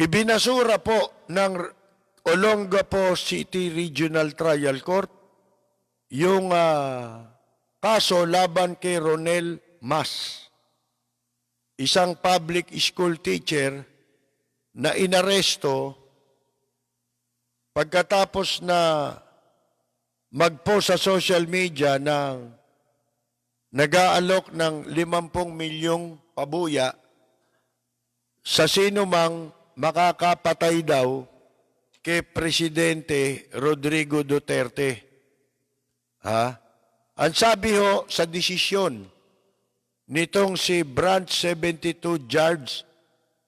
Ibinasura po ng Olongapo City Regional Trial Court yung kaso laban kay Ronel Mas, isang public school teacher na inaresto pagkatapos na mag-post sa social media ng nag-aalok ng 50 milyong pabuya sa sino mang makakapatay daw kay Presidente Rodrigo Duterte. Ang sabi ho sa desisyon nitong si Branch 72 Judge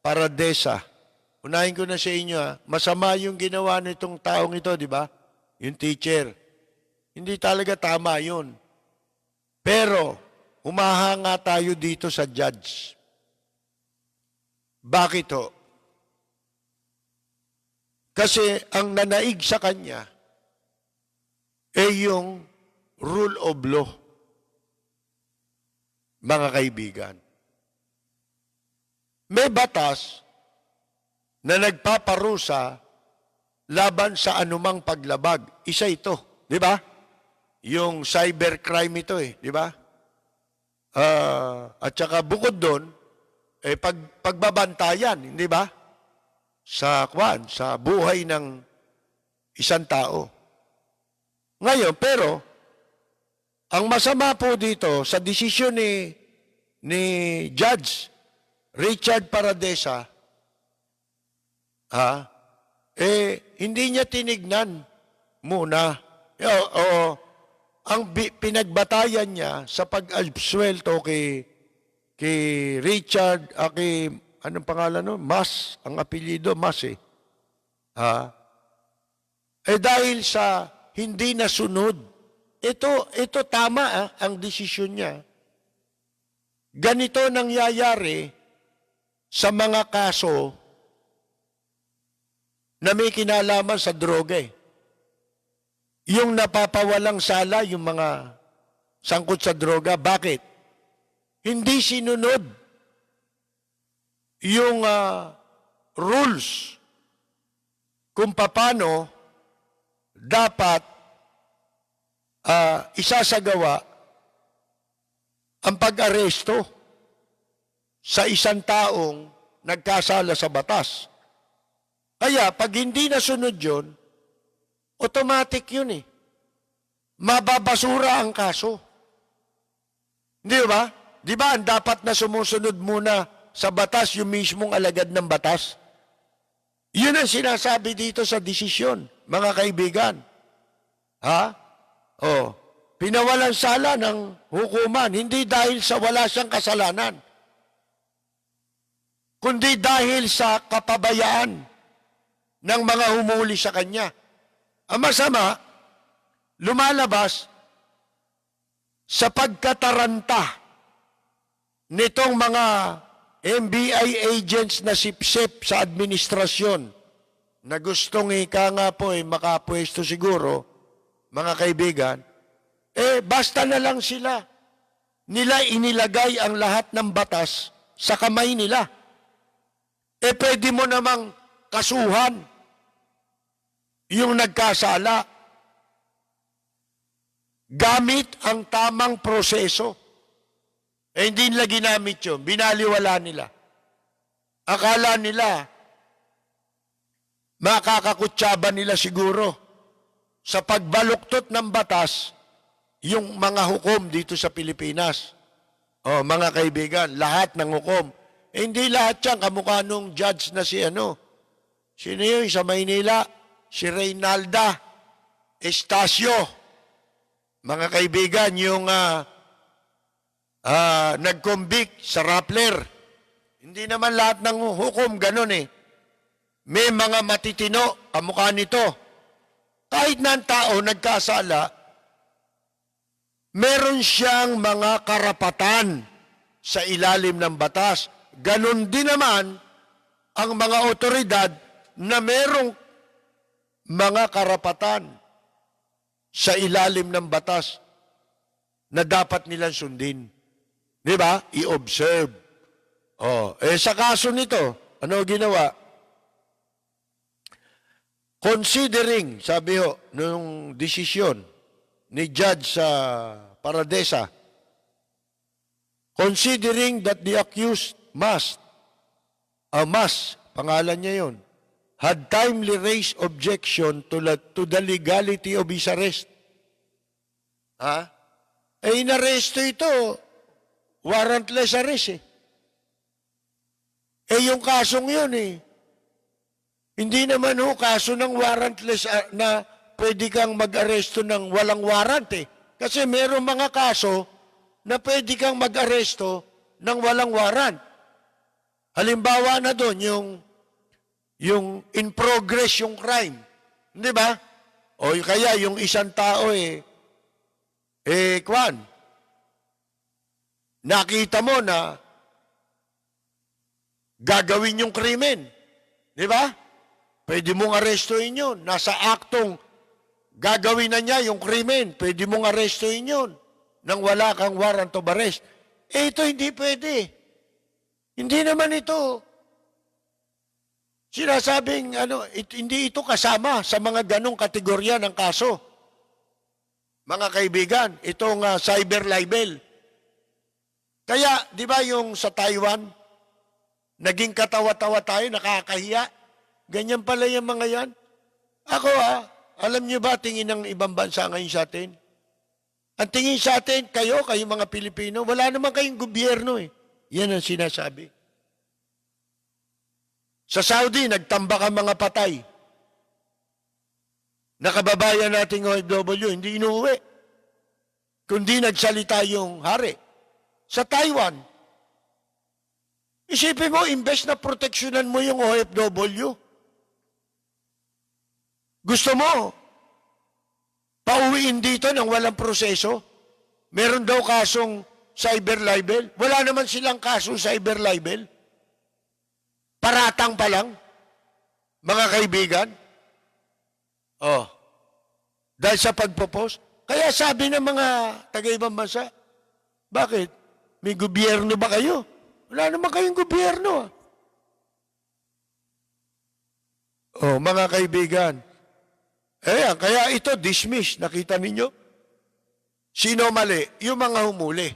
Paradesa, unahin ko na sa inyo, masama yung ginawa nitong taong ito, di ba? Yung teacher. Hindi talaga tama yun. Pero, humahanga tayo dito sa judge. Bakit ho? Kasi ang nanaig sa kanya ay yung rule of law, mga kaibigan. May batas na nagpaparusa laban sa anumang paglabag. Isa ito, di ba? Yung cybercrime ito di ba? At saka bukod doon, pagbabantayan, di ba? Sa buhay ng isang tao. Ngayon, pero, ang masama po dito, sa desisyon ni Judge Richard Paradesa, hindi niya tinignan muna. Ang pinagbatayan niya sa pag-absuelto kay Richard, anong pangalan no? Mas, ang apelyido, Mas dahil sa hindi nasunod, ito tama ang desisyon niya. Ganito nangyayari sa mga kaso na may kinalaman sa droga Yung napapawalang sala, yung mga sangkot sa droga, bakit? Hindi sinunod yung rules kung paano dapat isasagawa ang pag-aresto sa isang taong nagkasala sa batas. Kaya pag hindi nasunod yun, automatic yun Mababasura ang kaso. Di ba? Di ba ang dapat na sumusunod muna sa batas yung mismong alagad ng batas? Yun ang sinasabi dito sa desisyon, mga kaibigan. Pinawalan sala ng hukuman, hindi dahil sa wala siyang kasalanan, kundi dahil sa kapabayaan ng mga humuli sa kanya. Ang masama, lumalabas sa pagkataranta nitong mga NBI agents na sipsip sa administrasyon na gustong makapwesto siguro, mga kaibigan, basta na lang sila. Nila inilagay ang lahat ng batas sa kamay nila. Pwede mo namang kasuhan yung nagkasala gamit ang tamang proseso. Hindi nila ginamit yun. Binaliwala nila. Akala nila, makakakutsaba nila siguro sa pagbaluktot ng batas yung mga hukom dito sa Pilipinas. Mga kaibigan, lahat ng hukom. Hindi lahat yan kamukha nung judge na sino yun sa Maynila? Si Reynalda Estacio. Mga kaibigan, yung nag-convict sa Rappler. Hindi naman lahat ng hukom ganun May mga matitino, kamukha nito. Kahit na ang tao nagkasala, meron siyang mga karapatan sa ilalim ng batas. Ganon din naman ang mga otoridad na merong mga karapatan sa ilalim ng batas na dapat nilang sundin. Di ba? I-observe. Sa kaso nito, ano ginawa? considering, sabi ho, nung desisyon ni Judge sa Paradesa, considering that the accused pangalan niya yun, had timely raised objection to the legality of his arrest. Ha? Inaresto ito, warrantless arrest yung kasong yun hindi naman kaso ng warrantless na pwede kang mag-aresto ng walang warrant Kasi mayroong mga kaso na pwede kang mag-aresto ng walang warrant. Halimbawa na doon, yung in progress yung crime. Hindi ba? O kaya yung isang tao nakita mo na gagawin yung krimen. Di ba? Pwede mong arestuin yun. Nasa aktong gagawin na niya yung krimen. Pwede mong arestuin yun nang wala kang warrant of arrest. Ito hindi pwede. Hindi naman ito. Sinasabing, hindi ito kasama sa mga ganong kategorya ng kaso. Mga kaibigan, itong cyber libel. Kaya, di ba yung sa Taiwan, naging katawa-tawa tayo, nakakahiya. Ganyan pala yung mga yan. Ako alam niyo ba tingin ng ibang bansa ngayon sa atin? Ang tingin sa atin, kayo mga Pilipino, wala naman kayong gobyerno Yan ang sinasabi. Sa Saudi, nagtambak ang mga patay. Nakababayan nating OFW, hindi inuwi. Kundi nagsalita yung hari. Sa Taiwan, isipin mo, imbes na proteksyonan mo yung OFW, gusto mo, pauwiin dito ng walang proseso? Meron daw kasong cyber libel? Wala naman silang kasong cyber libel. Paratang pa lang, mga kaibigan. Dahil sa pagpopost. Kaya sabi ng mga taga-ibang bansa, bakit? May gobyerno ba kayo? Wala naman kayong gobyerno. Mga kaibigan. Kaya ito, dismiss. Nakita ninyo? Sino mali? Yung mga humuli.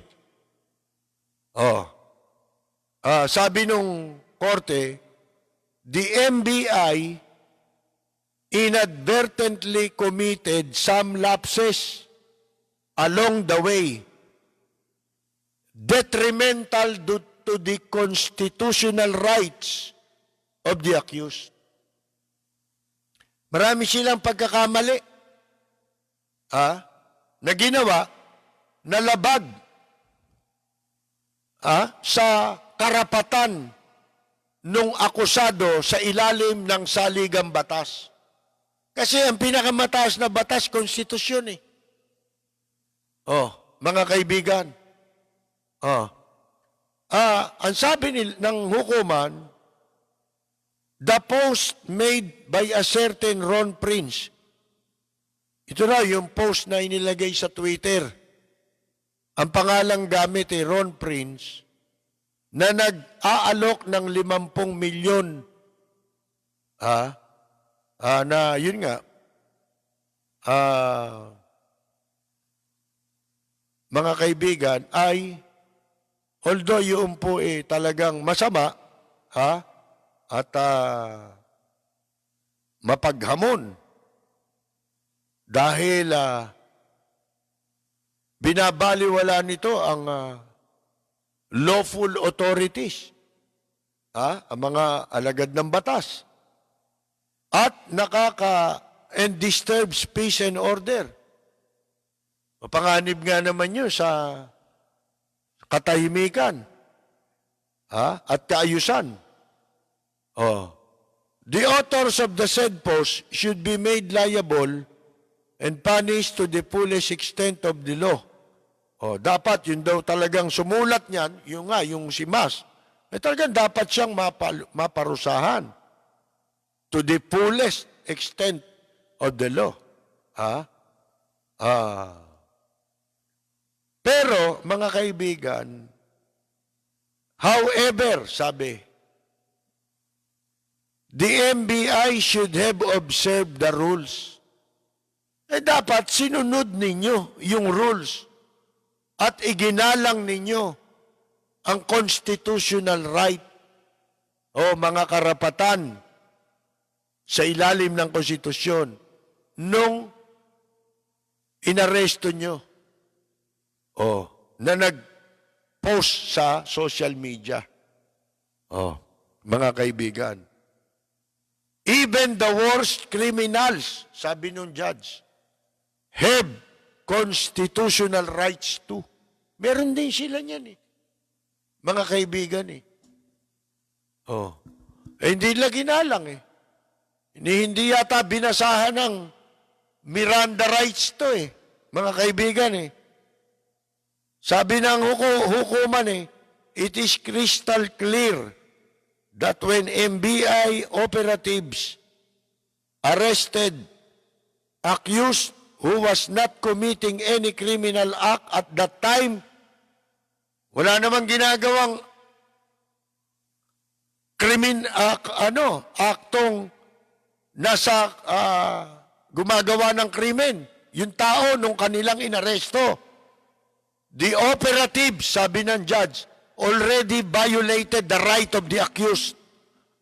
Sabi nung korte, the NBI inadvertently committed some lapses along the way, detrimental to the constitutional rights of the accused. Marami silang pagkakamali na ginawa na labag sa karapatan nung akusado sa ilalim ng saligang batas. Kasi ang pinakamataas na batas, konstitusyon mga kaibigan. Ang sabi ng hukuman, the post made by a certain Ron Prince. Ito na yung post na inilagay sa Twitter. Ang pangalang gamit Ron Prince, na nag-aalok ng 50 milyon na yun nga mga kaibigan ay although yung po talagang masama at mapaghamon dahil binabaliwala nito ang lawful authorities, ang mga alagad ng batas, at and disturbs peace and order. Mapanganib nga naman yun sa katahimikan at kaayusan. The authors of the said post should be made liable and punished to the fullest extent of the law. Dapat yun daw talagang sumulat niyan, yung si Mas, talagang dapat siyang maparusahan to the fullest extent of the law. Pero, mga kaibigan, however, sabi, the MBI should have observed the rules. Dapat sinunod ninyo yung rules at iginalang ninyo ang constitutional right o mga karapatan sa ilalim ng konstitusyon nung inaresto nyo na nag-post sa social media. Mga kaibigan, even the worst criminals, sabi nung judge, have constitutional rights too. Meron din sila niyan mga kaibigan hindi nila ginalang Hindi yata binasahan ng Miranda rights to mga kaibigan Sabi ng hukuman it is crystal clear that when MBI operatives arrested accused who was not committing any criminal act at that time, wala namang ginagawang aktong nasa gumagawa ng krimen, yung tao nung kanilang inaresto. The operative, sabi ng judge, already violated the right of the accused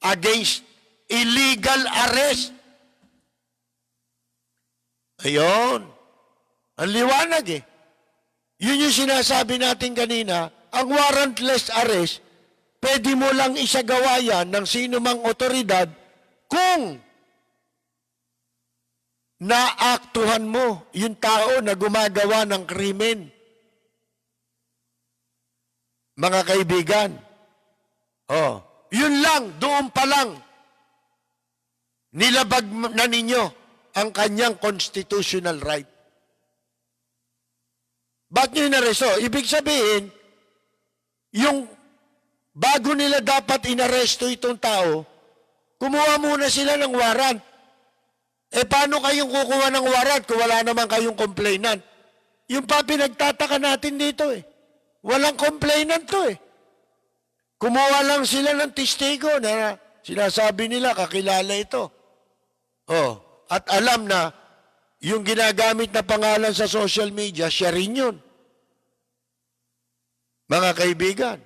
against illegal arrest. Ayun. Ang liwanag Yun yung sinasabi natin kanina, ang warrantless arrest, pwede mo lang isagawa yan ng sino mang otoridad kung naaktuhan mo yung tao na gumagawa ng krimen. Mga kaibigan, yun lang, doon pa lang, nilabag na ninyo ang kanyang constitutional right. Ba't nyo inaresto? Ibig sabihin, yung bago nila dapat inaresto itong tao, kumuha muna sila ng warrant. Paano kayong kukuha ng warrant kung wala naman kayong complainant? Yung pa pinagtataka natin dito Walang complainant to Kumuha lang sila ng testigo na sinasabi nila kakilala ito. At alam na yung ginagamit na pangalan sa social media, siya rin yun. Mga kaibigan,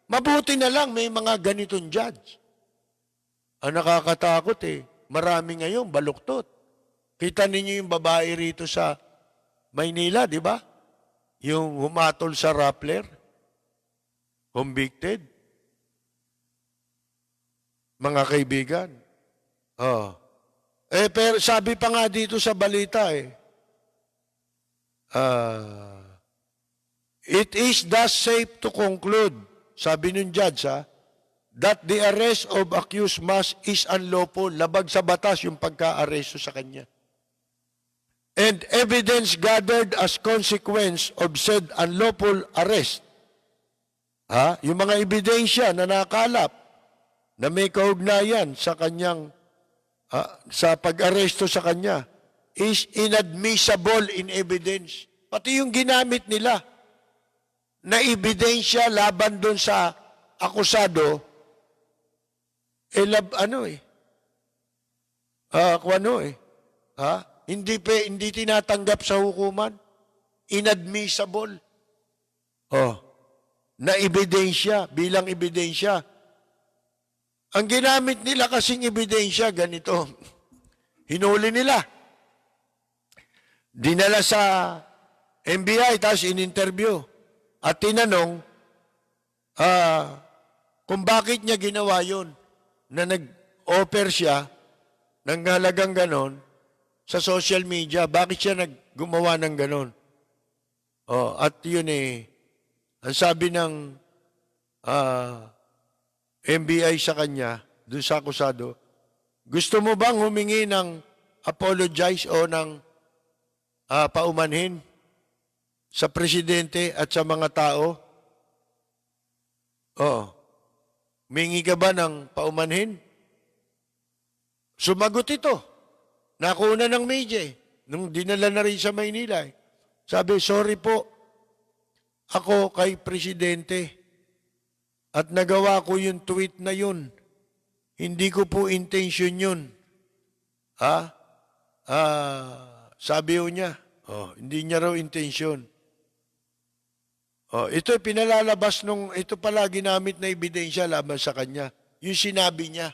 mabuti na lang may mga ganitong judge. Ang nakakatakot marami ngayon baluktot. Kita ninyo yung babae rito sa Maynila, di ba? Yung humatol sa Rappler, convicted. Mga kaibigan. Pero sabi pa nga dito sa balita it is thus safe to conclude, sabi ng judge that the arrest of accused is unlawful, labag sa batas yung pagka-aresto sa kanya. And evidence gathered as consequence of said unlawful arrest. Yung mga ebidensya na nakalap na may kaugnayan sa kanyang sa pag-aresto sa kanya is inadmissible in evidence. Pati yung ginamit nila na ebidensya laban doon sa akusado, hindi tinatanggap sa hukuman. Inadmissible. Na ebidensya, bilang ebidensya. Ang ginamit nila kasing ebidensya, ganito. Hinuli nila. Dinala sa NBI, tapos in-interview. At tinanong, kung bakit niya ginawa yun, na nag-offer siya ng halagang ganon sa social media, bakit siya gumawa ng ganon? At yun ang sabi ng NBI sa kanya, dun sa akusado, gusto mo bang humingi ng apologize o ng paumanhin sa presidente at sa mga tao? Humingi ka ba ng paumanhin? Sumagot ito. Nakuha ng media nung dinala na rin sa Maynila. Sabi, sorry po, ako kay presidente at nagawa ko yung tweet na yun Hindi ko po intention yun. Ha? Sabi ho niya, hindi niya raw intention. Ito pinalalabas ito pala ginamit na ebidensya laban sa kanya. Yung sinabi niya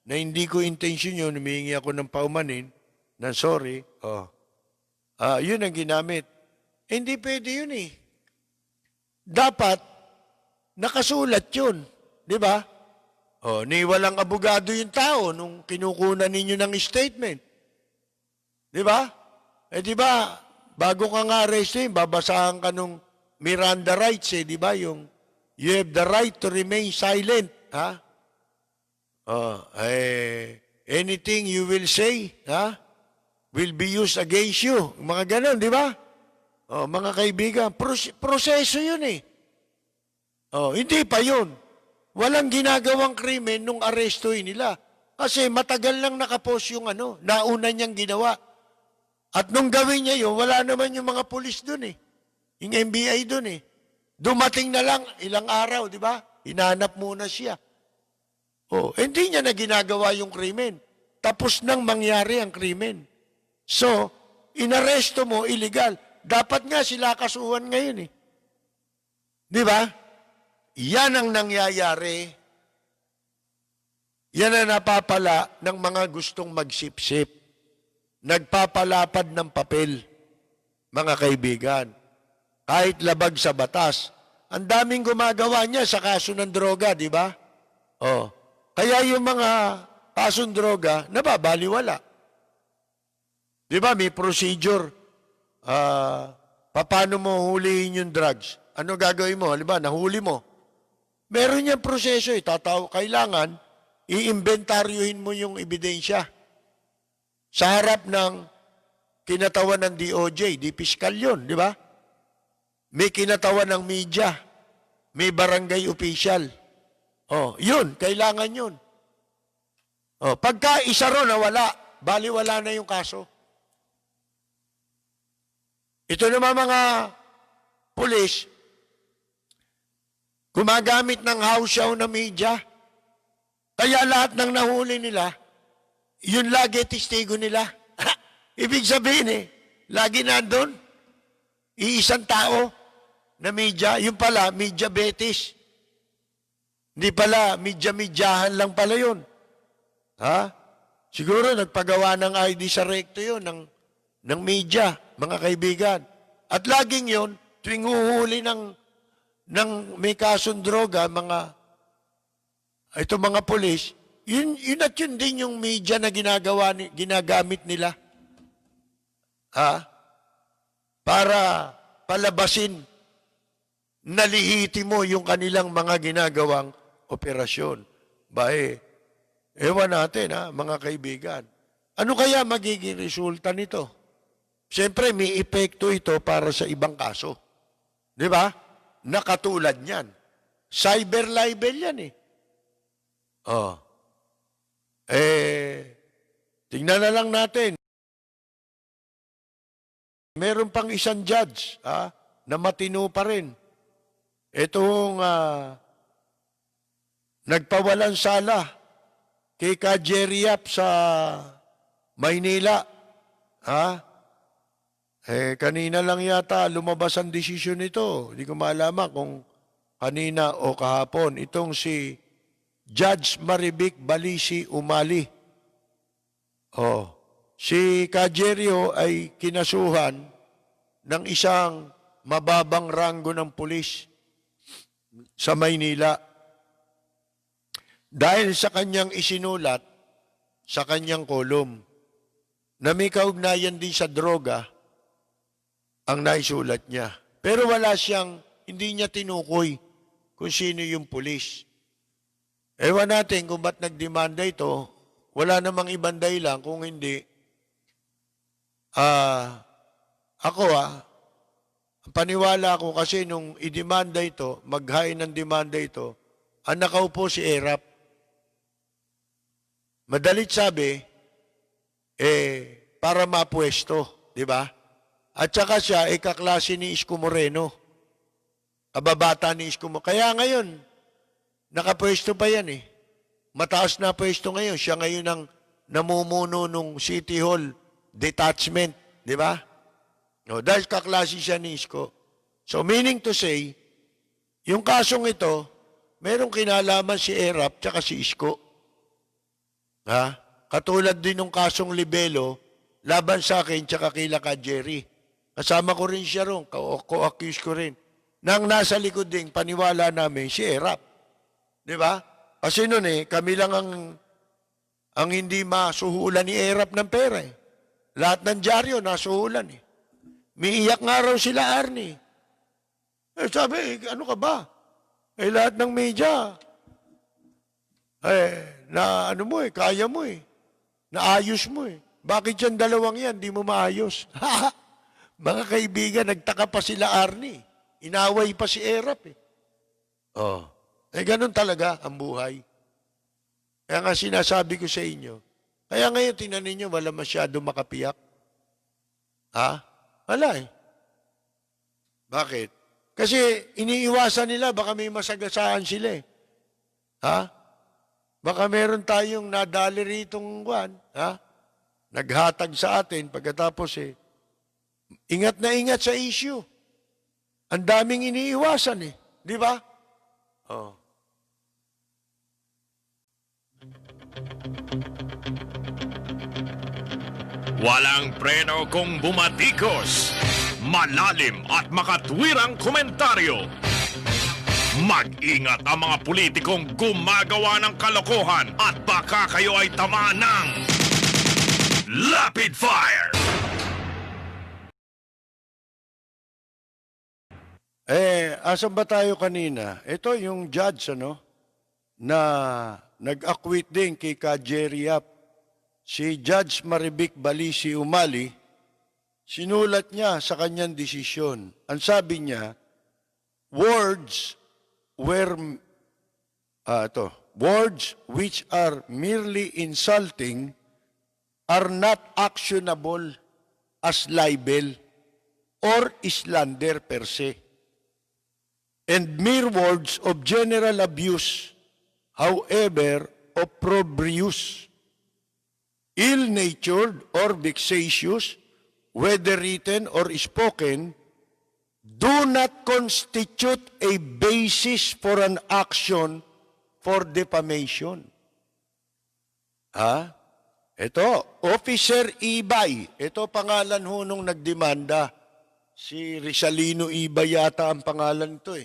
na hindi ko intention yun, humihingi ako ng paumanin, ng sorry. Yun ang ginamit. Hindi pwede yun eh. Dapat, nakasulat yun. Di ba? Ni walang abogado yung tao nung kinukunan ninyo ng statement. Di ba? Di ba, bago ka nga arrestin, babasahan ka nung Miranda rights di ba? Yung, you have the right to remain silent. Ha? Anything you will say, will be used against you. Mga ganon, di ba? Mga kaibigan, proseso yun eh. Hindi pa yun. Walang ginagawang krimen nung arestuin nila. Kasi matagal lang nakapos yung nauna niyang ginawa. At nung gawin niya yun, wala naman yung mga pulis dun eh. Yung NBI dun eh. Dumating na lang ilang araw, di ba? Hinanap muna siya. Hindi niya na ginagawa yung krimen. Tapos nang mangyari ang krimen. So, inaresto mo, illegal. Dapat nga sila kasuhan ngayon eh. Di ba? Yan ang nangyayari. Yan ang napapala ng mga gustong magsipsip. Nagpapalapad ng papel, mga kaibigan. Kahit labag sa batas. Ang daming gumagawa niya sa kaso ng droga, di ba? Kaya yung mga kasong droga, nababaliwala. Di ba, may procedure. Paano mo hulihin yung drugs? Ano gagawin mo? Halimbawa, nahuli mo. Meron niyang proseso eh. Kailangan, i-inventaryohin mo yung ebidensya. Sa harap ng kinatawan ng DOJ, di piskal yun, di ba? May kinatawan ng media, may barangay official. Yun, kailangan yun. Pagka isa ron nawala, baliwala na yung kaso. Ito naman mga pulis, gumagamit ng house show na media. Kaya lahat ng nahuli nila, yun lagi testigo nila. Ibig sabihin lagi nandun, iisang tao na media, yung pala, media betis. Hindi pala, media-medyahan lang pala yun. Siguro nagpagawa ng ID sa recto yun, ng media, mga kaibigan. At laging yun, tuwing huhuli ng may kasong droga, mga pulis, yun at yun din yung media na ginagamit nila. Para palabasin, nalihiti mo yung kanilang mga ginagawang operasyon. Ewan natin mga kaibigan. Ano kaya magiging resulta nito? Siyempre, may epekto ito para sa ibang kaso. Di ba? Nakatulad niyan. Cyber libel yan tingnan na lang natin. Meron pang isang judge na matino pa rin. Itong nagpawalang sala kay Ka Jerry Yap sa Maynila. Kanina lang yata lumabas ang desisyon nito. Hindi ko malaman kung kanina o kahapon. Itong si Judge Marivic Balisi Umali. Si Ka Jerry ay kinasuhan ng isang mababang ranggo ng pulis sa Maynila. Dahil sa kanyang isinulat sa kanyang kolum na may kaugnayan din sa droga ang naisulat niya. Pero hindi niya tinukoy kung sino yung pulis. Ewan natin kung ba't nagdemanda ito. Wala namang ibang dahilan kung hindi. Ang paniwala ko kasi nung idemanda ito, mag-hain ng demanda ito, ang nakaupo si Erap. Madalit sabi, para mapwesto, di ba? At saka siya, kaklase ni Isko Moreno. Kababata ni Isko Moreno. Kaya ngayon, nakapwesto pa yan Mataas na pwesto ngayon. Siya ngayon ang namumuno ng City Hall detachment. Di ba? No, dahil kaklase siya ni Isko. So meaning to say, yung kasong ito, merong kinalaman si Erap tsaka si Isko. Ha? Katulad din ng kasong libelo, laban sa akin tsaka kila ka Jerry. Kasama ko rin siya ron, co-accuse ko rin. Nang nasa likod din, paniwala namin, si Erap. Di ba? Kasi noon kami lang ang hindi masuhulan ni Erap ng pera eh. Lahat ng dyaryo nasuhulan eh. Miiyak nga raw sila, Arnie. Sabi, ano ka ba? Lahat ng media, na ano mo kaya mo naayos mo Bakit yan dalawang yan, di mo maayos? Mga kaibigan, nagtaka pa sila, Arnie. Inaway pa si Erap ganun talaga ang buhay. Kaya nga sinasabi ko sa inyo, kaya ngayon tinanin nyo, wala masyado makapiyak. Wala Bakit? Kasi iniiwasan nila, baka may masagasaan sila Baka meron tayong nadali ritong naghatag sa atin, pagkatapos ingat na ingat sa issue. Ang daming iniiwasan di ba? Walang preno kung bumatikos. Malalim at makatwirang komentaryo. Mag-ingat ang mga politikong gumagawa ng kalokohan at baka kayo ay tamaan ng Rapid Fire! Asan ba tayo kanina? Ito yung judge, na nag-acquit din kay Ka Jerry Yap. Si Judge Marivic Balisi Umali, sinulat niya sa kanyang desisyon. Ang sabi niya, words which are merely insulting are not actionable as libel or slander per se. And mere words of general abuse, however opprobrious, ill-natured or vexatious, whether written or spoken, do not constitute a basis for an action for defamation. Ito, Officer Ibay. Ito pangalan nung nagdemanda. Si Rizalino Ibay yata ang pangalan ito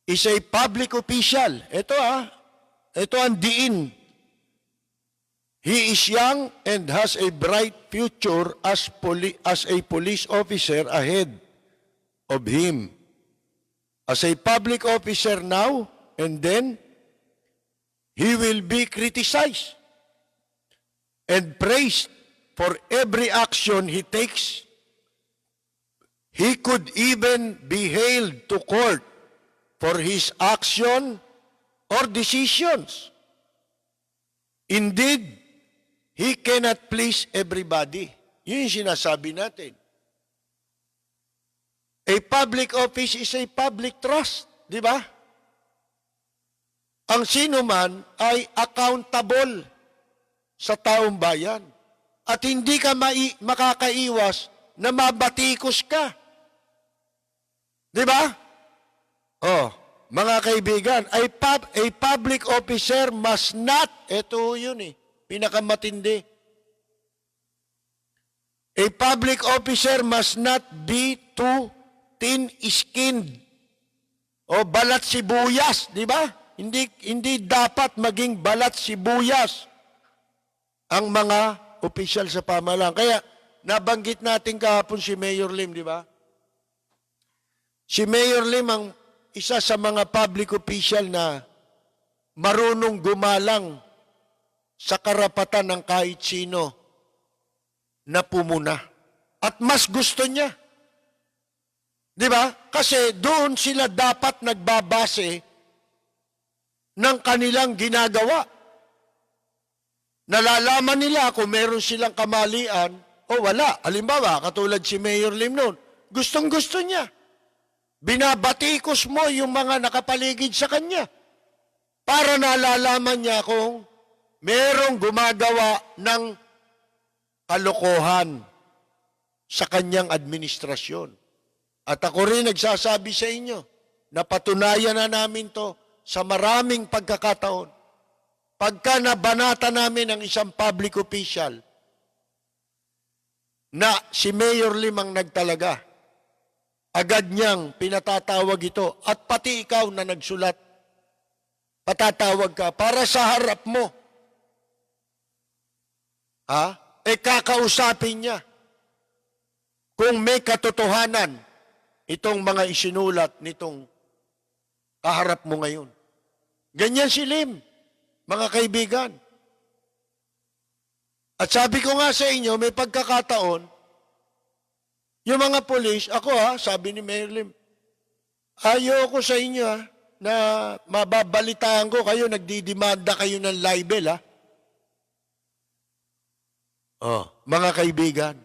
Is a public official. Ito ang diin. He is young and has a bright future as a police officer ahead of him. As a public officer now, and then, he will be criticized and praised for every action he takes. He could even be hailed to court for his action or decisions. Indeed, he cannot please everybody. Yun yung sinasabi natin. A public office is a public trust, di ba? Ang sino man ay accountable sa taong bayan. At hindi ka makakaiwas na mabatikos ka. Di ba? Mga kaibigan, a public officer must not, ito yun pinakamatindi. A public officer must not be too thin-skinned o balat sibuyas, di ba? Hindi dapat maging balat sibuyas ang mga opisyal sa pamahalaan. Kaya nabanggit natin kahapon si Mayor Lim, di ba? Si Mayor Lim ang isa sa mga public official na marunong gumalang sa karapatan ng kahit sino na pumuna. At mas gusto niya. Di ba? Kasi doon sila dapat nagbabase ng kanilang ginagawa. Nalalaman nila kung meron silang kamalian o wala. Halimbawa, katulad si Mayor Lim noon, gustong-gusto niya. Binabatikos mo yung mga nakapaligid sa kanya. para nalalaman niya kung merong gumagawa ng kalokohan sa kanyang administrasyon. At ako rin nagsasabi sa inyo, napatunayan na namin to sa maraming pagkakataon. Pagka nabanata namin ang isang public official na si Mayor Lim ang nagtalaga, agad niyang pinatatawag ito at pati ikaw na nagsulat, patatawag ka para sa harap mo. Kakausapin niya kung may katotohanan itong mga isinulat nitong kaharap mo ngayon. Ganyan si Lim, mga kaibigan. At sabi ko nga sa inyo, may pagkakataon, yung mga polis, sabi ni Mayor Lim, ayoko sa inyo na mababalitaan ko kayo, nagdidemanda kayo ng libel mga kaibigan,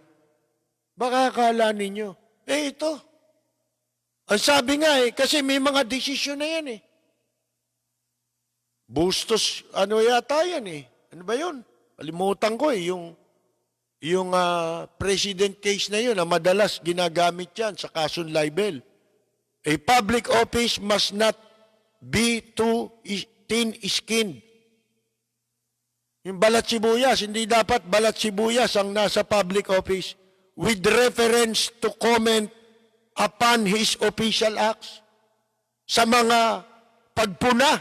baka akala ninyo, ito. Ang sabi nga kasi may mga desisyon na yan Bustos, yata yan Ano ba yun? Kalimutan ko yung president case na yun na madalas ginagamit yan sa kasong libel. A public office must not be too thin-skinned. Yung balat sibuyas, hindi dapat balat sibuyas ang nasa public office with reference to comment upon his official acts sa mga pagpuna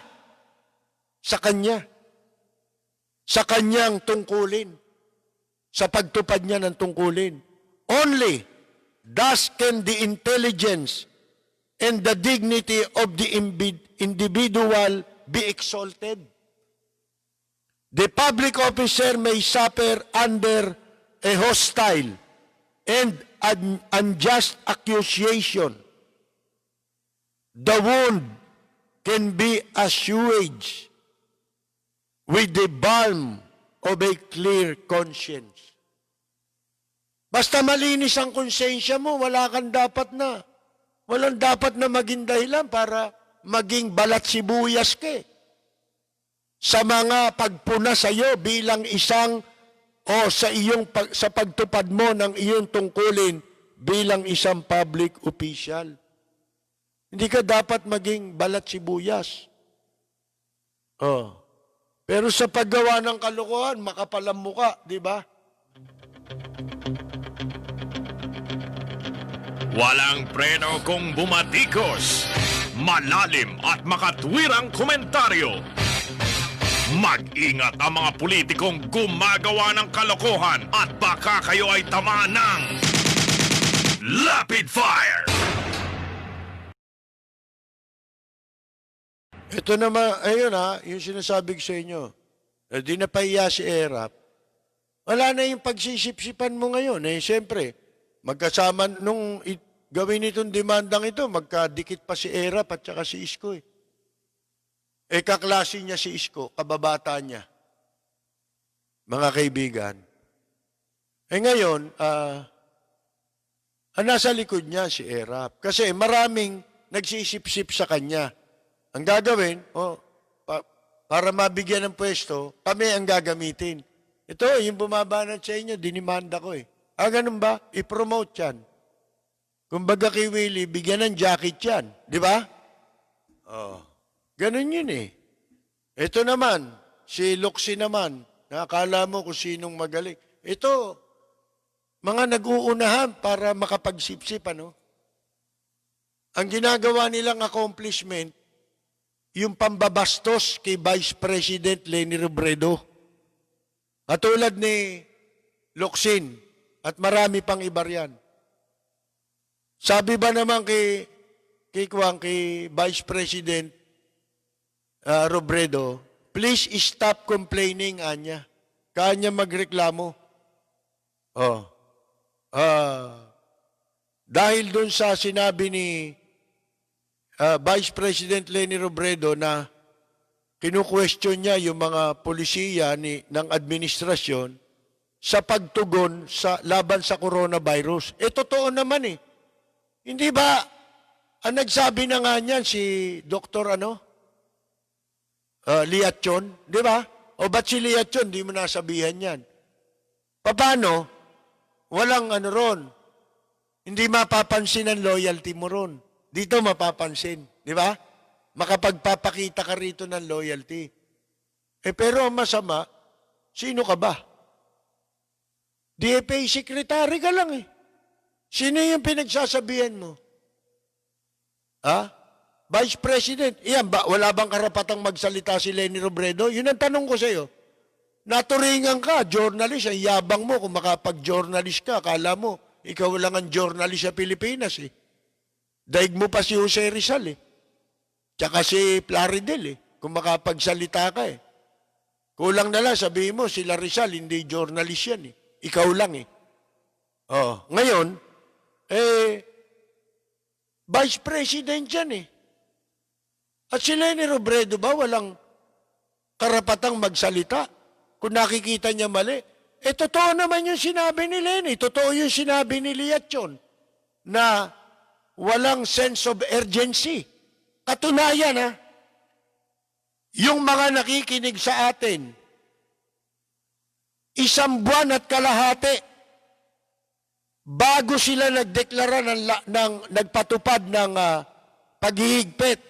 sa kanya, sa kanyang tungkulin, sa pagtupad niya ng tungkulin. Only thus can the intelligence and the dignity of the individual be exalted. The public officer may suffer under a hostile and unjust accusation. The wound can be assuaged with the balm of a clear conscience. Basta malinis ang konsensya mo, walang dapat na maging dahilan para maging balat sibuyas ka sa mga pagpuna sa iyo bilang isang sa pagtupad mo ng iyong tungkulin bilang isang public official. Hindi ka dapat maging balat sibuyas. Pero sa paggawa ng kalokohan, makapal ang muka, di ba? Walang preno kung bumatikos. Malalim at makatwirang komentaryo. Mag-ingat ang mga politikong gumagawa ng kalokohan at baka kayo ay tamaan ng Rapid Fire! Ito naman, ayun yung sinasabi ko sa inyo. Di na pahiya si ERAP. Wala na yung pagsisipsipan mo ngayon. Siyempre, magkasama nung gawin itong demandang ito, magkadikit pa si ERAP at saka si Isko kaklase niya si Isko, kababata niya. Mga kaibigan. Ngayon, nasa likod niya si ERAP. Kasi maraming nagsisipsip sa kanya. Ang gagawin, para mabigyan ng pwesto, kami ang gagamitin. Ito, yung bumabanat sa inyo, dinimanda ko ganun ba? I-promote yan. Kumbaga kay Willie, bigyan ng jacket yan. Di ba? Ganun yun Ito naman, si Luxi naman, nakakala mo kung sinong magaling. Ito, mga nag-uunahan para makapagsipsip, Ang ginagawa nilang accomplishment, yung pambabastos kay Vice President Leni Robredo. Katulad ni Locsin at marami pang iba riyan. Sabi ba naman kay Vice President Robredo, please stop complaining, Anya. Kanya magreklamo. Dahil doon sa sinabi ni Vice President Leni Robredo na kinu-question niya yung mga polisiya ng administrasyon sa pagtugon laban sa coronavirus. Totoo naman Hindi ba, ang nagsabi na nga niyan si Dr. Liatchon, di ba? O ba't si Liatchon, di mo nasabihan yan? Paano? Walang ano ron. Hindi mapapansin ang loyalty mo ron. Dito mapapansin, di ba? Makapagpapakita ka rito ng loyalty. Pero ang masama, sino ka ba? DFA secretary ka lang eh. Sino yung pinagsasabihan mo? Ha? Vice President. Iyan ba, wala bang karapatang magsalita si Leni Robredo? Yun ang tanong ko sa iyo. Naturingan ka, journalist, ang yabang mo kung makapag-journalist ka. Akala mo, ikaw lang ang journalist sa Pilipinas eh. Daig mo pa si Jose Rizal eh. Tsaka si Plaridel eh, kung makapagsalita ka eh. Kulang na lang, sabihin mo, sila Rizal, hindi journalist yan eh. Ikaw lang eh. Ngayon, Vice President yan eh. At si Leni Robredo ba walang karapatang magsalita? Kung nakikita niya mali. Totoo naman yung sinabi ni Leni. Totoo yung sinabi ni Liatchon na walang sense of urgency. Katunayan ha, yung mga nakikinig sa atin, 1 buwan at kalahati bago sila nagdeklara nagpatupad ng paghihigpit.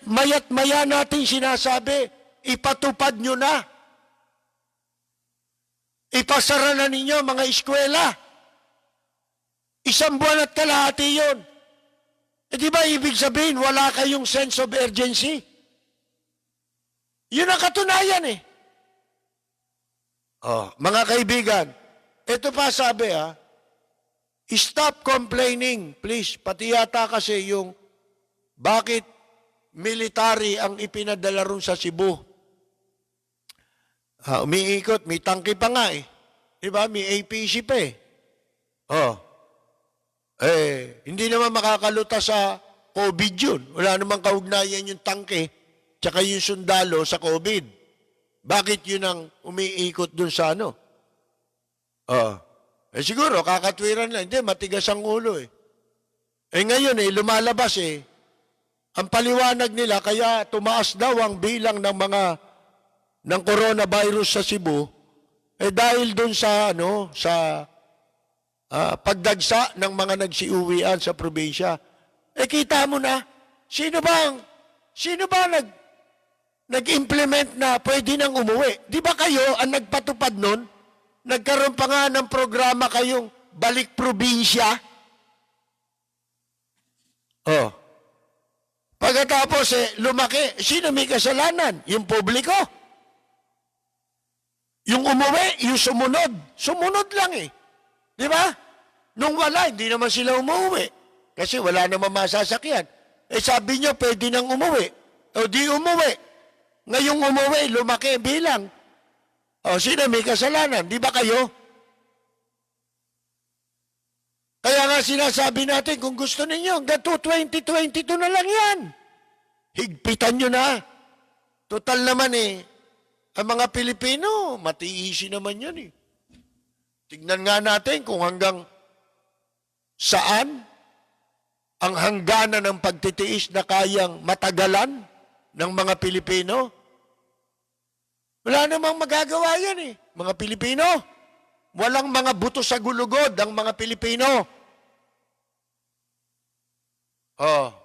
Mayat maya natin sinasabi, ipatupad nyo na. Ipasara na ninyo mga eskwela. 1 buwan at kalahati yun. Di ba ibig sabihin, wala kayong sense of urgency? Yun ang katunayan eh. Mga kaibigan, ito pa sabi stop complaining, please. Pati yata kasi yung bakit military ang ipinadala ron sa Cebu. Umiikot, may tangke pa nga eh. Diba? May APC pa eh. Hindi naman makakaluta sa COVID yun. Wala namang kaugnayan yung tangke tsaka yung sundalo sa COVID. Bakit yun ang umiikot dun sa ano? Siguro, kakatwiran lang. Hindi, matigas ang ulo eh. Ngayon lumalabas eh. Ang paliwanag nila, kaya tumaas daw ang bilang ng coronavirus sa Cebu, dahil dun sa pagdagsa ng mga nagsiuwian sa probinsya. Kita mo na, sino ba nag-implement na pwede nang umuwi? Di ba kayo ang nagpatupad nun? Nagkaroon pa nga ng programa kayong balik probinsya? Pagkatapos lumaki, sino may kasalanan? Yung publiko? Yung umuwi, yung sumunod. Sumunod lang eh. Di ba? Nung wala, hindi naman sila umuwi. Kasi wala naman masasakyan. Sabi nyo, pwede nang umuwi. O di umuwi. Ngayong umuwi, lumaki bilang. Sino may kasalanan? Di ba kayo? Kaya nga sinasabi natin, kung gusto ninyo, hanggang 2022 na lang yan. Higpitan nyo na. Total naman ang mga Pilipino, matiisi naman yan eh. Tignan nga natin kung hanggang saan ang hangganan ng pagtitiis na kayang matagalan ng mga Pilipino. Wala namang magagawa yan eh. Mga Pilipino, walang mga buto sa gulugod ang mga Pilipino.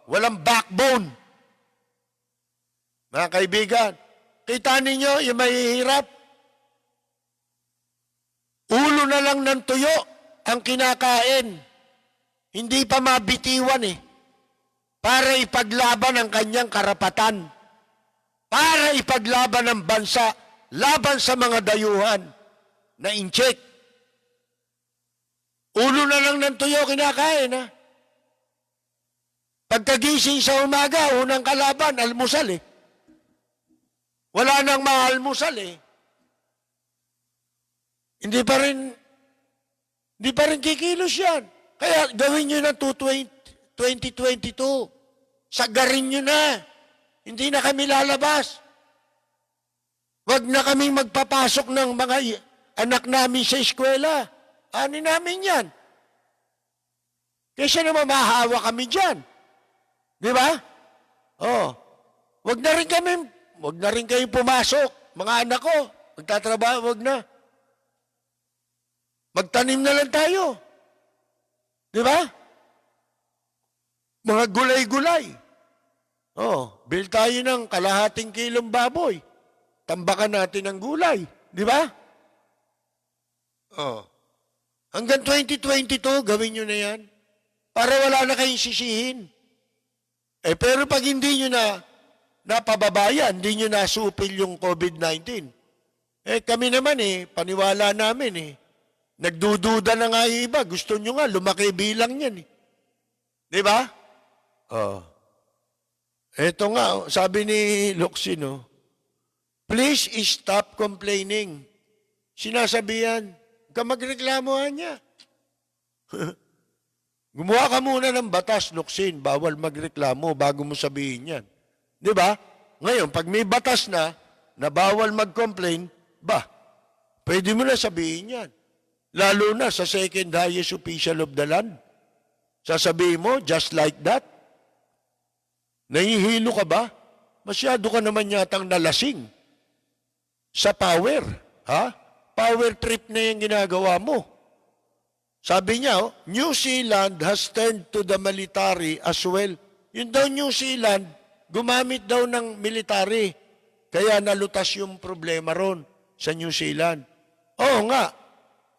Walang backbone. Mga kaibigan, kita ninyo yung mahihirap. Ulo na lang ng tuyo ang kinakain. Hindi pa mabitiwan para ipaglaban ang kanyang karapatan. Para ipaglaban ang bansa laban sa mga dayuhan na incheck. Ulo na lang ng tuyo kinakain Pagkagising sa umaga, unang kalaban, almusal Wala nang maalmusal Hindi pa rin kikilos yan. Kaya gawin nyo na 2022. Sagarin nyo na. Hindi na kami lalabas. Huwag na kaming magpapasok ng mga anak namin sa eskwela. Ani namin yan. Kaysa naman mahawa kami dyan. Di ba? wag na rin kayong pumasok. Mga anak ko, magtatrabaho, wag na. Magtanim na lang tayo. Di ba? Mga gulay-gulay. Oh, bil tayo ng kalahating kilong baboy. Tambakan natin ang gulay. Di ba? Oh. Hanggang 2022, gawin nyo na yan. Para wala na kayong sisihin. Pero pag hindi nyo na napababayan, hindi nyo nasupil yung COVID-19. Kami naman paniwala namin Nagdududa na nga yung iba. Gusto nyo nga, lumaki bilang yan Di ba? Oh. Eto nga, sabi ni Locsin, please stop complaining. Sinasabihan, ka magreklamohan niya. Gumawa ka muna ng batas, Locsin, bawal magreklamo bago mo sabihin yan. Di ba? Ngayon, pag may batas na bawal mag-complain, pwede mo na sabihin yan. Lalo na sa second highest official of the land. Sasabihin mo, just like that. Nahihilo ka ba? Masyado ka naman yatang nalasing sa power. Ha? Power trip na yung ginagawa mo. Sabi niya, New Zealand has turned to the military as well. Yun daw New Zealand, gumamit daw ng military. Kaya nalutas yung problema ron sa New Zealand. Oo nga.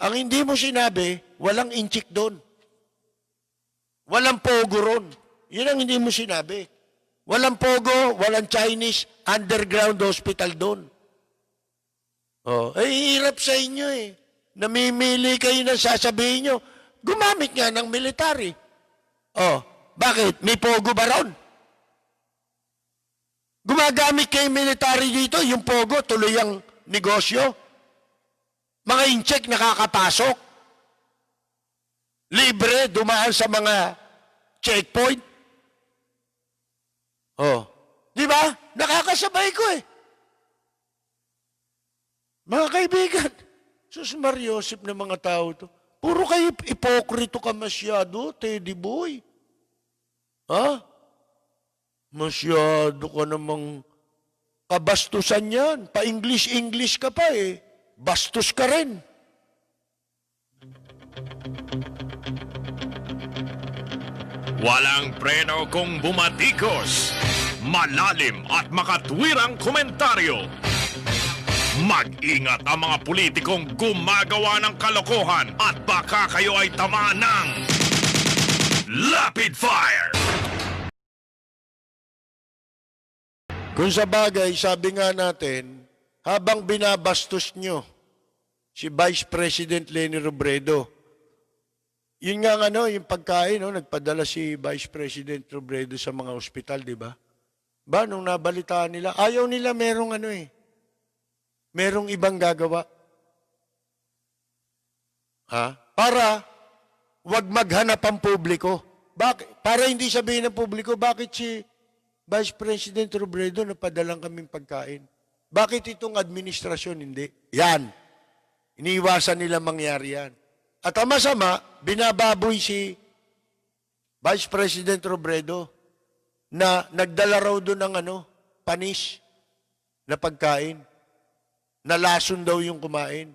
Ang hindi mo sinabi, walang inchik doon. Walang pogo ron. Yun ang hindi mo sinabi. Walang pogo, walang Chinese underground hospital doon. Hirap sa inyo Namimili kayo na sasabihin nyo, gumamit nga ng military. Bakit? May pogo ba ron? Gumagamit kayo military dito, yung pogo, tuloy ang negosyo. Mga incheck nakakapasok. Libre, dumaan sa mga checkpoint. Di ba? Nakakasabay ko Mga kaibigan, sus Mariosip na mga tao to. Puro kayo ipokrito ka masyado, Teddy Boy. Ha? Masyado ka namang kabastusan yan. Pa-English ka pa Bastos ka rin. Walang preno kung bumatikos. Malalim at makatwirang komentaryo. Mag-ingat ang mga politikong gumagawa ng kalokohan at baka kayo ay tamaan ng Rapid Fire! Kung sa bagay, sabi nga natin, habang binabastos nyo si Vice President Leni Robredo, yun nga yung pagkain, nagpadala si Vice President Robredo sa mga ospital, di ba? Nung nabalitaan nila, ayaw nila merong merong ibang gagawa. Para wag maghanap ang publiko. Para hindi sabihin ng publiko, bakit si Vice President Robredo napadalang kaming pagkain? Bakit itong administrasyon hindi? Yan. Iniiwasan nila mangyari yan. At ang masama, binababoy si Vice President Robredo na nagdala raw doon ng panis na pagkain. Nalason daw yung kumain.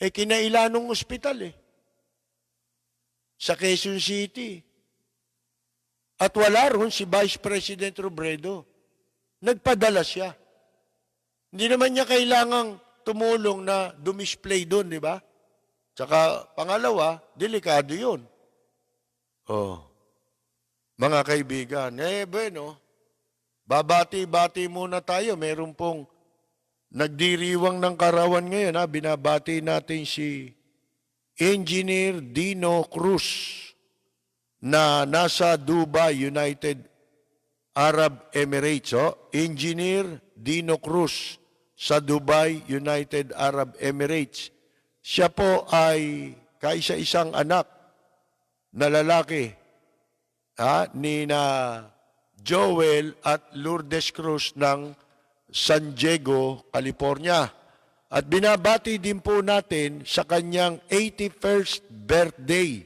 Kinailanong ospital sa Quezon City. At wala ron si Vice President Robredo. Nagpadala siya. Hindi naman niya kailangang tumulong na dumisplay doon, di ba? Tsaka pangalawa, delikado yun. Mga kaibigan, babati-bati muna tayo. Meron pong nagdiriwang ng karawan ngayon. Binabati natin si Engineer Dino Cruz na nasa Dubai, United Arab Emirates. Engineer Dino Cruz sa Dubai, United Arab Emirates. Siya po ay kaisa-isang anak na lalaki ni na Joel at Lourdes Cruz ng San Diego, California. At binabati din po natin sa kanyang 81st birthday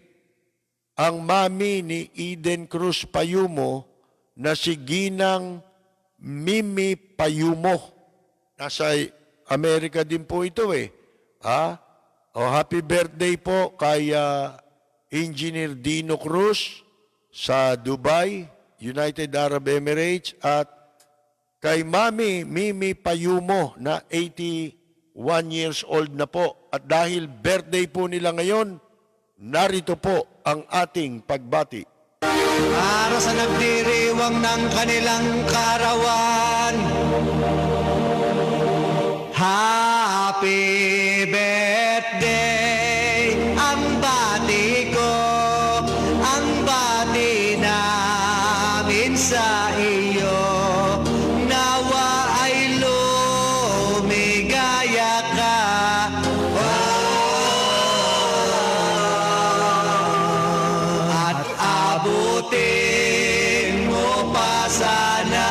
ang mami ni Eden Cruz Payumo na si Ginang Mimi Payumo. Nasa Amerika din po ito eh. Happy birthday po kay Engineer Dino Cruz sa Dubai, United Arab Emirates, at kay Mami Mimi Payumo na 81 years old na po. At dahil birthday po nila ngayon, narito po ang ating pagbati. Para sa nagdiriwang ng kanilang karawan, happy birthday, ang bati ko, ang bati namin sa iyo. Nawa ay lumigaya ka. At abutin mo pa sana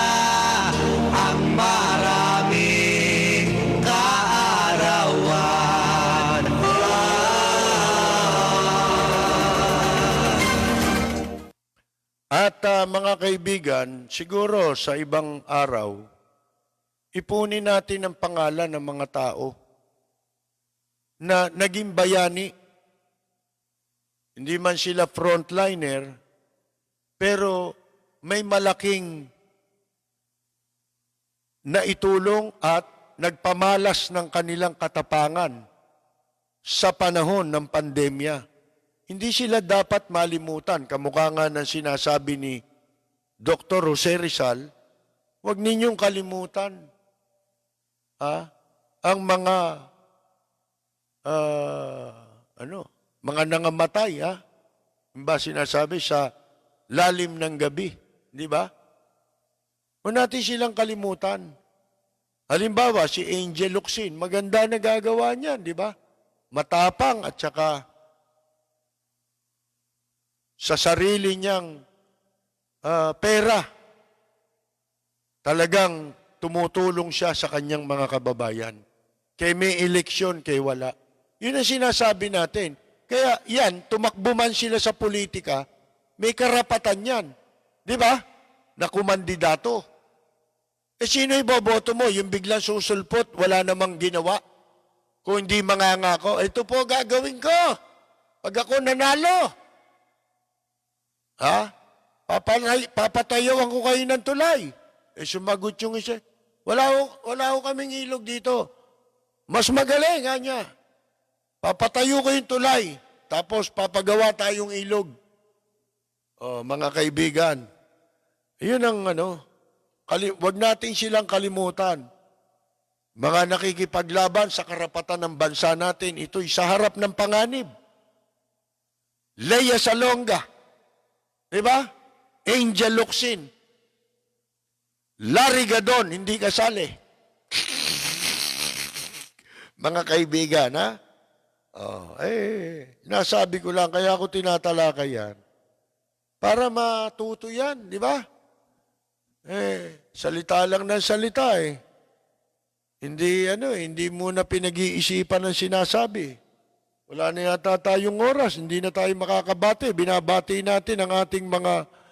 ang maraming kaarawan. At mga kaibigan, siguro sa ibang araw, ipunin natin ang pangalan ng mga tao na naging bayani. Hindi man sila frontliner, pero may malaking naitulong at nagpamalas ng kanilang katapangan sa panahon ng pandemya. Hindi sila dapat malimutan. Kamukha nga ng sinasabi ni Dr. Jose Rizal, huwag ninyong kalimutan ang mga mga nangamatay, ba sinasabi sa lalim ng gabi, di ba? Huwag natin silang kalimutan. Halimbawa, si Angel Locsin, maganda na gagawa niyan, di ba? Matapang at saka sa sarili niyang pera, talagang tumutulong siya sa kanyang mga kababayan. Kaya may eleksyon, kaya wala. Yun ang sinasabi natin. Kaya yan, tumakbo man sila sa politika, may karapatan yan. Di ba? Na kumandidato. Sino iboboto mo? Yung biglang susulpot, wala namang ginawa. Kung hindi mangangako, ito po gagawin ko. Pag ako nanalo. Papatayawan ko kayo ng tulay. Sumagot yung isa, wala ho kaming ilog dito. Mas magaling, niya. Papatayo ko yung tulay, tapos papagawa tayong ilog. Mga kaibigan, yun ang wag natin silang kalimutan. Mga nakikipaglaban sa karapatan ng bansa natin, ito'y sa harap ng panganib. Lea Salonga, diba? Angel Locsin, Larry Gadon, hindi kasali. Mga kaibigan, nasabi ko lang, kaya ako tinatalakay yan. Para matuto yan, di ba? Salita lang ng salita Hindi muna pinag-iisipan ang sinasabi. Wala na yata tayong oras, hindi na tayo makakabati. Binabati natin ang ating mga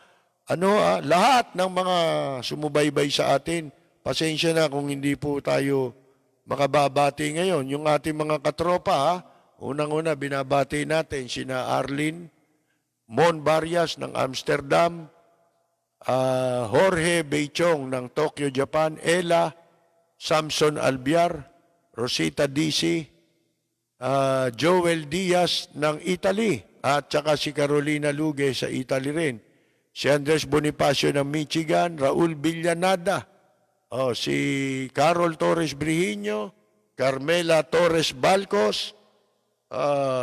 lahat ng mga sumubaybay sa atin. Pasensya na kung hindi po tayo makababati ngayon. Yung ating mga katropa, unang-una binabati natin sina Arlene Mon Barrias ng Amsterdam, Jorge Beichong ng Tokyo, Japan, Ella Samson Albiar, Rosita DC, Joel Diaz ng Italy, at saka si Carolina Luge sa Italy rin. Si Andres Bonifacio ng Michigan, Raul Villanada, si Carol Torres Brihiño, Carmela Torres Balcos,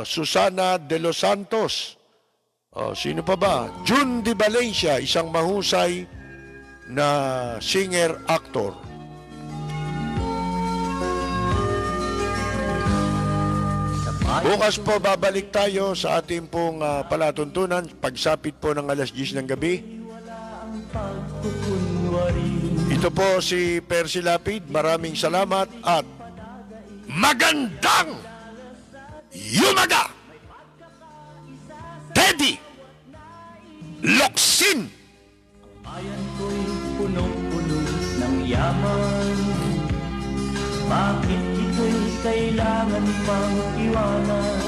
Susana de los Santos, sino pa ba? June de Valencia, isang mahusay na singer-actor. Bukas po babalik tayo sa ating pong palatuntunan pagsapit po ng alas 10 ng gabi. Ito po si Percy Lapid. Maraming salamat at magandang yumaga! Teddy Locsin! Bayan ko'y punong-puno ng kailangan pang iwanan.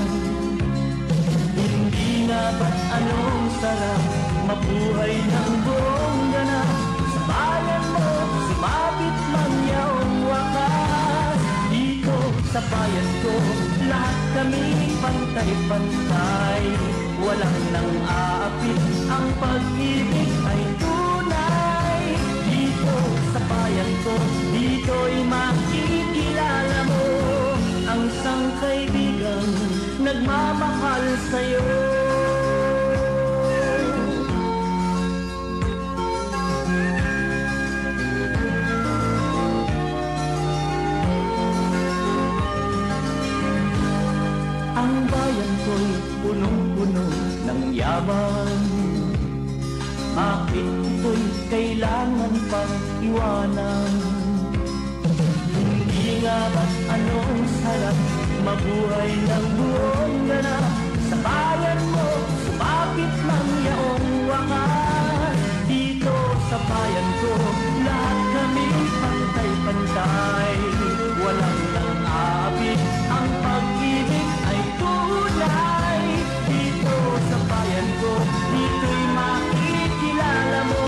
Hindi nga ba't anong sarap mabuhay ng buong ganap? Sa bayan mo, sumabit man yaong wakas. Dito sa bayan ko, lahat kami pantay-pantay. Walang nang aapit, ang pag-ibig ay tunay. Dito sa bayan ko, dito'y makikilala mo ang isang kaibigang nagmamahal sa'yo. Ang bayan ko'y punong-puno ng yaman. Bakit ito'y kailangan pang iwanan? Hindi nga ba't anong sarap mabuhay ng buong ganap? Sa bayan mo, sumapit lang yaong wakas. Dito sa bayan ko, lahat kami pantay-pantay. Walang nang aabit, ang pag-ibig ay tunay. Dito sa bayan ko, dito'y makikilala mo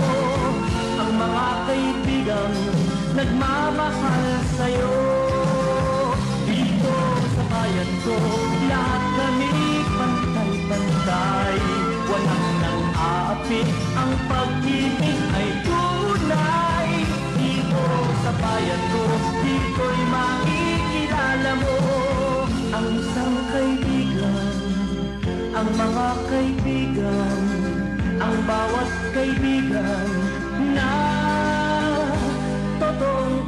ang mga kaibigang nagmamahal sa'yo. Dito sa bayan ko, lahat kami pantay-pantay. Walang nang aapit, ang pag-ibig ay tunay. Dito sa bayan ko, dito'y makikilala mo ang isang kaibigan, ang mga kaibigan, ang bawat kaibigan na totoong